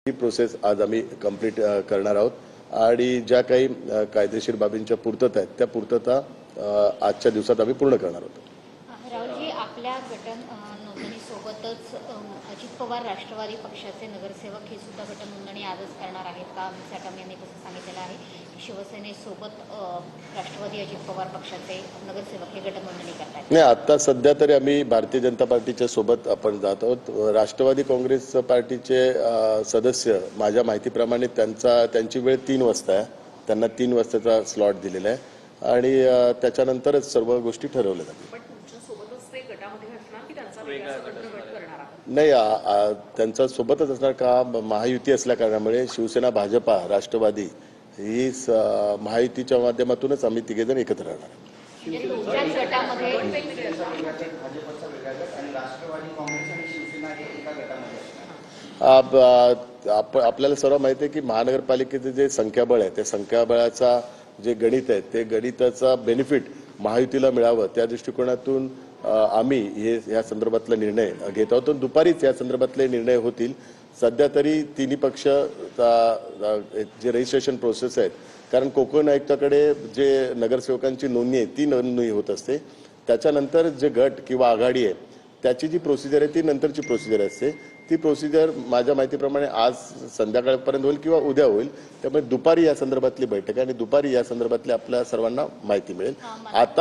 ही process आज आम्ही complete करणार आहोत आणि ज्या काही कायदेशीर बाबींच्या पूर्तता आहेत त्या पूर्तता आजच्या दिवसात आम्ही पूर्ण करणार आहोत. राहुलजी, आपल्या गटन नोंदणीसोबतच अजित पवार राष्ट्रवादी पक्षाचे नगरसेवक हे सुद्धा गट नोंदणी आजच करणार आहेत का? साटम यांनी तसं सांगितलेलं आहे की शिवसेनेसोबत राष्ट्रवादी अजित पवार पक्षाचे नगरसेवक हे गट नोंदणी करतात. नाही, आता सध्या तरी आम्ही भारतीय जनता पार्टीच्या सोबत आपण जात आहोत. राष्ट्रवादी काँग्रेस पार्टीचे सदस्य माझ्या माहितीप्रमाणे त्यांची वेळ 3 वाजता आहे. त्यांना 3 वाजताचा स्लॉट दिलेला आहे आणि त्याच्यानंतरच सर्व गोष्टी ठरवल्या जातील. नाही, त्यांचा सोबतच असणार का? महायुती असल्या कारणामुळे शिवसेना, भाजपा, राष्ट्रवादी ही महायुतीच्या माध्यमातूनच आम्ही तिघेजण एकत्र राहणार. आपल्याला सर्व माहिती आहे की महानगरपालिकेचे जे संख्याबळ आहे त्या संख्याबळाचा जे गणित आहे ते गणिताचा बेनिफिट महायुतीला मिळावं त्या दृष्टिकोनातून आम्ही या संदर्भातला निर्णय घेत आहोत. दुपारीच या संदर्भातले निर्णय होतील. सध्या तरी तिन्ही पक्ष जे रजिस्ट्रेशन प्रोसेस आहेत, कारण कोकण आयुक्ताकडे जे नगरसेवकांची नोंदणी आहे ती नोंदणी होत असते. त्याच्यानंतर जे गट किंवा आघाडी आहे त्याची जी प्रोसिजर आहे ती नंतरची प्रोसिजर असते. ती प्रोसिजर माझ्या माहितीप्रमाणे आज संध्याकाळपर्यंत होईल किंवा उद्या होईल. त्यामुळे दुपारी या संदर्भातली बैठक आहे आणि दुपारी या संदर्भातली आपल्या सर्वांना माहिती मिळेल. आता